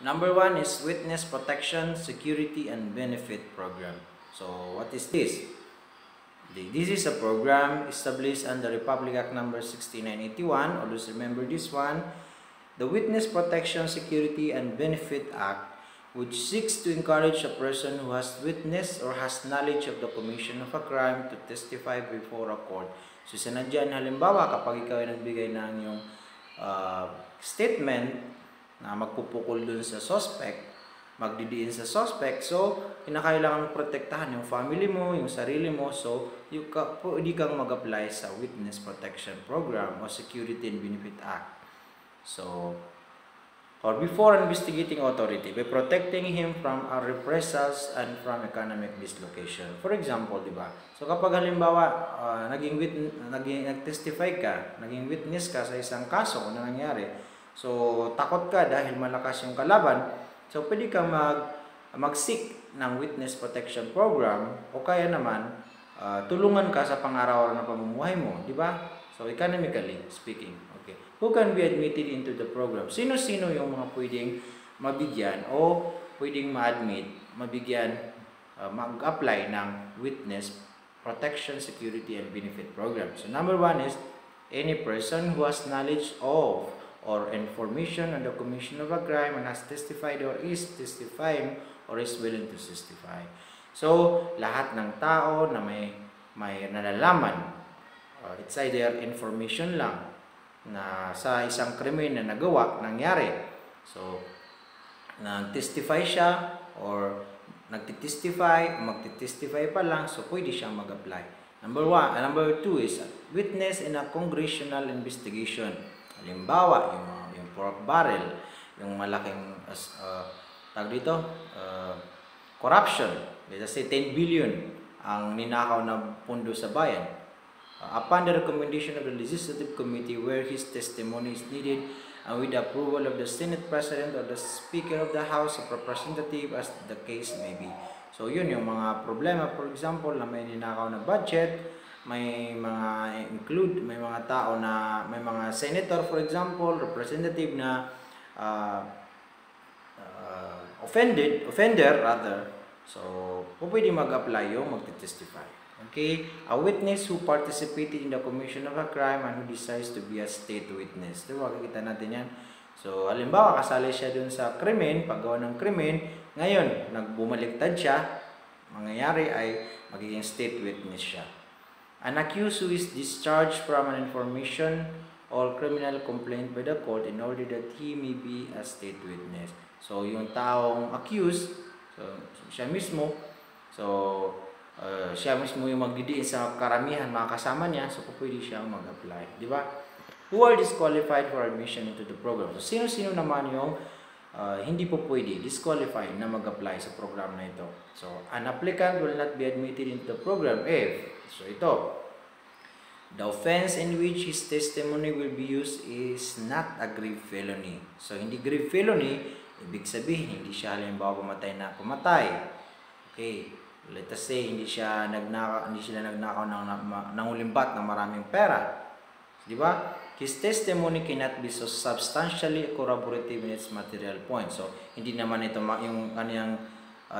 Number 1 is Witness Protection, Security, and Benefit Program. So, what is this? This is a program established under Republic Act number 6981. Always remember this one. The Witness Protection, Security, and Benefit Act, which seeks to encourage a person who has witnessed or has knowledge of the commission of a crime to testify before a court. So, sinadyan, halimbawa, kapag ikaw ay nagbigay ng yung statement na magpupukol dun sa suspect, magdidiin sa suspect, so, kinakailangan protektahan yung family mo, yung sarili mo, so, pwede kang mag-apply sa Witness Protection Program o Security and Benefit Act. So, or before investigating authority by protecting him from reprisals and from economic dislocation. For example, di ba? So kapag halimbawa nag-testify ka, naging witness ka sa isang kaso na nangyari. So takot ka dahil malakas yung kalaban. So pwede kang mag-seek ng witness protection program o kaya naman tulungan ka sa pang-araw-araw na pamumuhay mo, di ba? So economically speaking. Okay. Who can be admitted into the program? Sino-sino yung mga pwedeng mabigyan o pwedeng ma-admit, mabigyan, mag-apply ng Witness Protection, Security, and Benefit Program. So, number 1 is any person who has knowledge of or information on the commission of a crime and has testified or is testifying or is willing to testify. So, lahat ng tao na may nalalaman, it's either information lang, na sa isang krimen na nagawa, nangyari. So, nag-testify siya or nagtitestify, magtitestify pa lang, so pwede siyang mag-apply. Number 2 is witness in a congressional investigation. Halimbawa, yung pork barrel, yung malaking corruption. Let's say 10 billion ang ninakaw na pondo sa bayan. Upon the recommendation of the Legislative Committee where his testimony is needed and with the approval of the Senate President or the Speaker of the House of Representatives as the case may be. So yun yung mga problema, for example, na may ninakaw na budget, may mga tao na, may mga senator for example, representative na offender rather. So pwede mag-apply yung magte-testify. Okay, a witness who participated in the commission of a crime and who decides to be a state witness. Diba, kakita natin yan. So, halimbawa, kasali siya dun sa krimen, paggawa ng krimen, ngayon, nagbumaliktad siya, mangyayari ay magiging state witness siya. An accused who is discharged from an information or criminal complaint by the court in order that he may be a state witness. So, yung taong accused, so siya mismo, siya mismo yung magdidiin sa karamihan, mga kasama niya, so pwede siyang mag-apply. Di ba? Who are disqualified for admission into the program? So, sino-sino naman yung hindi po pwede, disqualified na mag-apply sa program na ito. So, an applicant will not be admitted into the program if, so ito, the offense in which his testimony will be used is not a grave felony. So, hindi grave felony, ibig sabihin, hindi siya halimbawa pumatay. Okay. Let us say, hindi sila nagnakaw ng ulimbat ng maraming pera. Di ba? His testimony cannot be so substantially corroborative in its material point. So, hindi naman ito yung kaniyang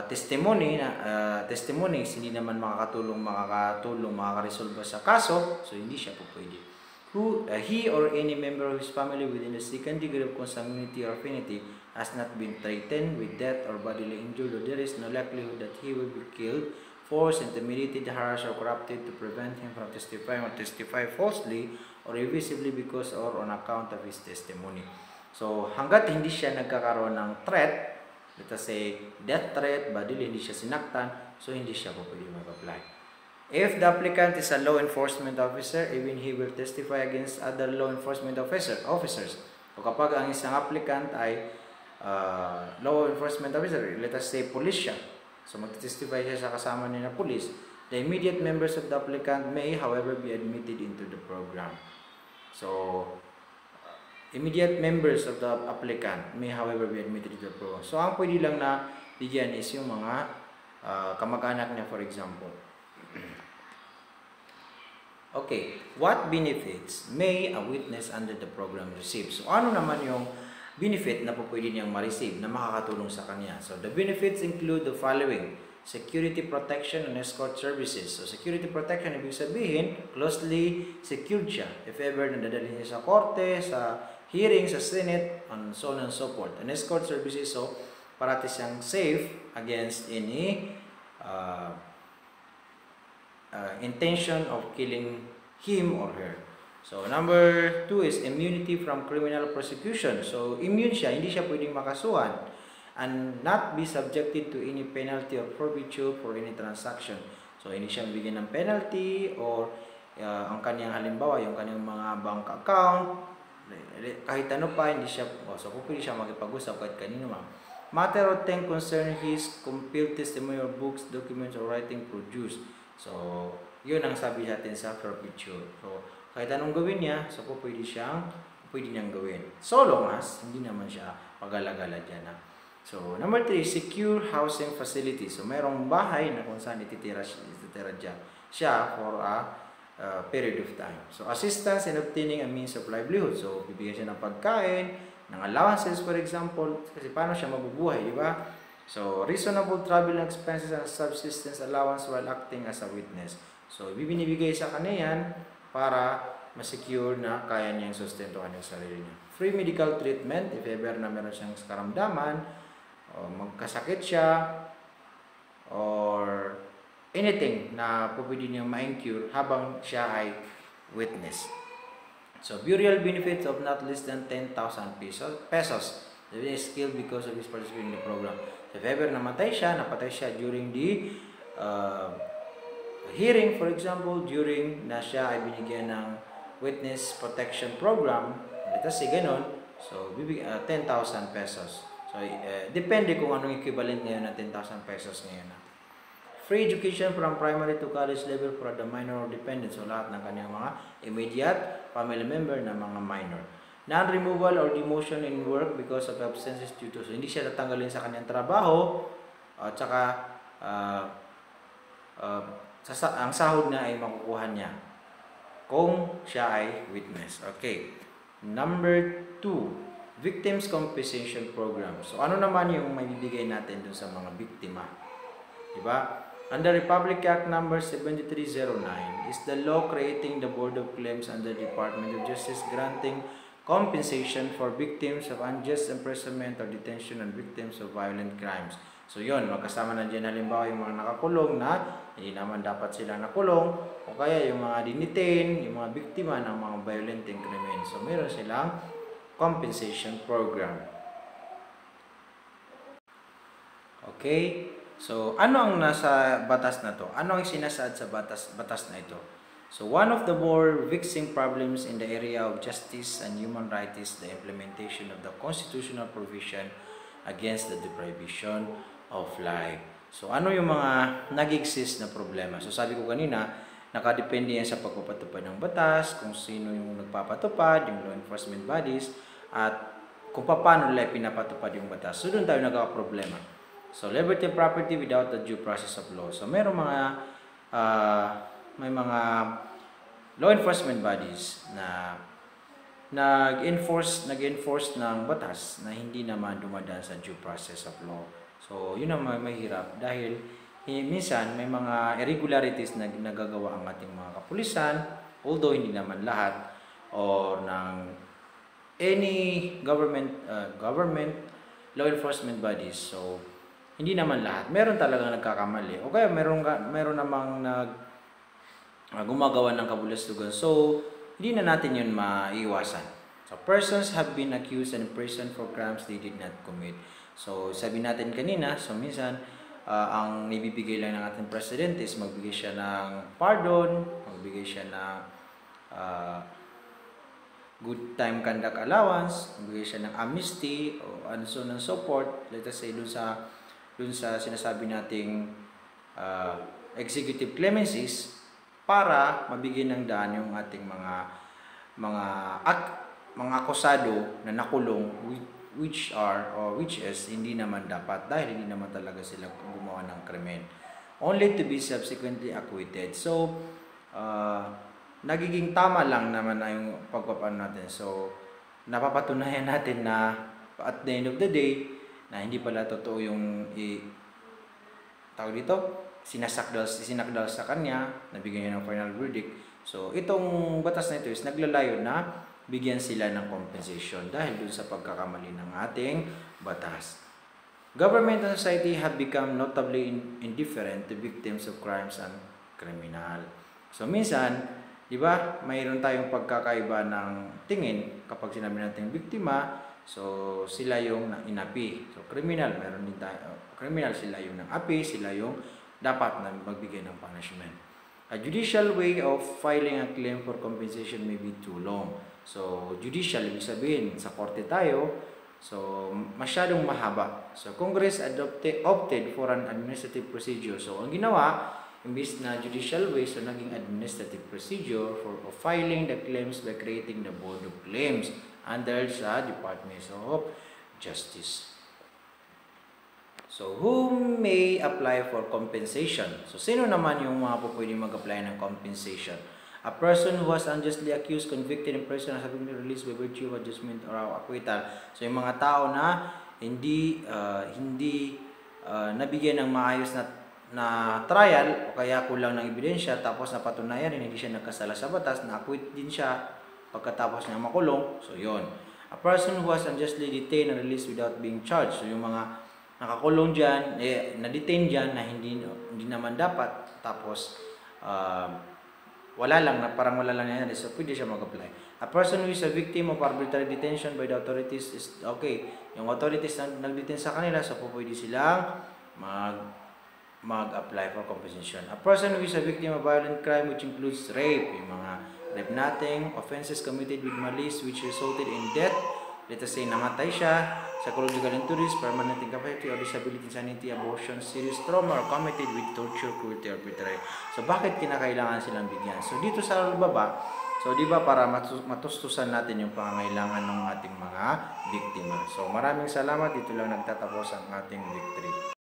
testimonies, hindi naman makakaresolve sa kaso. So, hindi siya po pwede. He or any member of his family within the second degree of consanguinity or affinity has not been threatened with death or bodily injury, or there is no likelihood that he will be killed, forced, intimidated, harassed, or corrupted to prevent him from testifying or testify falsely or evisively because or on account of his testimony. So, hanggat hindi siya nagkakaroon ng threat, let us say, death threat, bodily, hindi siya sinaktan, so hindi siya po pwede mag-apply. If the applicant is a law enforcement officer, even he will testify against other law enforcement officers. So kapag ang isang applicant ay law enforcement officer, let us say police siya, so magtestify siya sa kasama niya na police, the immediate members of the applicant may however be admitted into the program. So immediate members of the applicant may however be admitted into the program. So ang pwede lang na bigyan is yung mga kamag-anak niya, for example. Okay, what benefits may a witness under the program receive? So ano naman yung benefit na po pwede niyang ma-receive na makakatulong sa kanya. So, the benefits include the following: security protection and escort services. So, security protection, ibig sabihin, closely secured siya. If ever nadadalhin niya sa korte, sa hearing, sa Senate, and so on and so forth. And escort services, so, parati siyang safe against any intention of killing him or her. So, number 2 is immunity from criminal prosecution. So, immune siya, hindi siya pwedeng makasuhan and not be subjected to any penalty or forfeiture for any transaction. So, hindi siya bigyan ng penalty or ang kanyang halimbawa, yung kanyang mga bank account, kahit ano pa, hindi siya, so pwede siya magipag-usap kahit kanino man. Matter or thing concern his compiled testimony or books, documents, or writing produced. So, yun ang sabi natin sa forfeiture. So, kahit anong gawin niya, so pwede niyang gawin. So long as, hindi naman siya pag-alagala dyan. So, number 3, secure housing facility. So, mayroong bahay na kung saan ititira dyan siya for a period of time. So, assistance in obtaining a means of livelihood. So, bibigyan siya ng pagkain, ng allowances, for example, kasi paano siya mabubuhay, di ba? So, reasonable travel expenses and subsistence allowance while acting as a witness. So, binibigay sa kanya yan para ma-secure na kaya niyang sustentuhan yung sarili niya. Free medical treatment, if ever na meron siyang karamdaman, o magkasakit siya, or anything na pwede niyang ma-incur habang siya ay witness. So, burial benefits of not less than 10,000 pesos. The witness is killed because of his participation in the program. If ever napatay siya during the hearing, for example, during na siya ay binigyan ng witness protection program, let us say ganon, so 10,000 pesos. So, depende kung anong equivalent ngayon ng 10,000 pesos ngayon. Free education from primary to college level for the minor or dependent. So, lahat ng kanyang mga immediate family member na mga minor. Non-removal or demotion in work because of absences due to. So, hindi siya tatanggalin sa kanyang trabaho at saka ang sahod na ay makukuha niya kung siya ay witness. Okay. Number 2, Victims Compensation Program. So, ano naman yung maibibigay natin dun sa mga biktima? Diba? Under Republic Act number 7309 is the law creating the Board of Claims under the Department of Justice granting compensation for victims of unjust imprisonment or detention and victims of violent crimes. So yun, magkasama na dyan halimbawa yung mga nakakulong na hindi naman dapat sila nakulong, o kaya yung mga dinitain, yung mga biktima ng mga violent krimen. So meron silang compensation program. Okay? So ano ang nasa batas na to? Ano ang sinasaad sa batas na ito? So one of the more vexing problems in the area of justice and human rights is the implementation of the constitutional provision against the deprivation of life. So ano yung mga nag-exist na problema? So sabi ko kanina, nakadepende yan sa pagpapatupad ng batas, kung sino yung nagpapatupad, yung law enforcement bodies, at kung paano nila pinapatupad yung batas. So doon tayo nagkakaproblema. So liberty of property without the due process of law. So may mga law enforcement bodies na nag-enforce ng batas na hindi naman dumadaan sa due process of law. So, yun ang mahirap dahil minsan may mga irregularities na nagagawa ang ating mga kapulisan, although hindi naman lahat, or ng any government law enforcement bodies. So, hindi naman lahat. Meron talagang nagkakamali. O kaya meron namang gumagawa ng kabulastugan. So, hindi na natin yun maiiwasan. So, persons have been accused and imprisoned for crimes they did not commit. So, sabi natin kanina, so minsan, ang nibibigay lang ng ating presidente is magbigay siya ng pardon, magbigay siya ng good time conduct allowance, magbigay siya ng amnesty, o and so on and so forth. Let us say, dun sa sinasabi nating executive clemencies, para mabigyan ng daan yung ating mga akusado na nakulong, which is hindi naman dapat dahil hindi naman talaga sila gumawa ng krimen, only to be subsequently acquitted. So nagiging tama lang naman na yung pagpapano natin. So napapatunayan natin na at the end of the day, na hindi pala totoo yung tawag dito, sinakdal sa kanya, nabigyan niya ng final verdict. So, itong batas na ito is naglalayo na bigyan sila ng compensation dahil dun sa pagkakamali ng ating batas. Government and society have become notably indifferent to victims of crimes and criminal. So, minsan, di ba, mayroon tayong pagkakaiba ng tingin kapag sinabi natin biktima, so sila yung inapi. So, criminal, meron din tayo. Criminal, sila yung nang-api, sila yung dapat na magbigay ng punishment. A judicial way of filing a claim for compensation may be too long. So, judicial, ibig sabihin, sa korte tayo, so, masyadong mahaba. So, Congress opted for an administrative procedure. So, ang ginawa, imbis na judicial way, so naging administrative procedure for filing the claims by creating the Board of Claims under sa Department of Justice. So, who may apply for compensation? So, sino naman yung mga pwedeng mag-apply ng compensation? A person who was unjustly accused, convicted, in prison, has been released by virtue of adjustment or acquittal. So, yung mga tao na hindi nabigyan ng maayos na trial o kaya kulang ng ebidensya, tapos napatunayan rin hindi siya nagkasala sa batas, na-acquit din siya pagkatapos niya makulong. So, yon. A person who was unjustly detained and released without being charged. So, yung mga nakakulong dyan, na-detain dyan na hindi naman dapat, tapos wala lang nangyari, so pwede siya mag-apply. A person who is a victim of arbitrary detention by the authorities is okay. Yung authorities na nag-detain sa kanila, so pwede silang mag-apply for compensation. A person who is a victim of violent crime which includes rape, yung mga rape nating, offenses committed with malice which resulted in death, let us say namatay siya, psychological injuries, permanent incapacity or disability, insanity, abortion, serious trauma, or committed with torture, cruelty, or arbitrary. So, bakit kinakailangan silang bigyan? So, dito sa baba, so, di ba, para matustusan natin yung pangangailangan ng ating mga biktima. So, maraming salamat. Dito lang nagtatapos ang ating victory.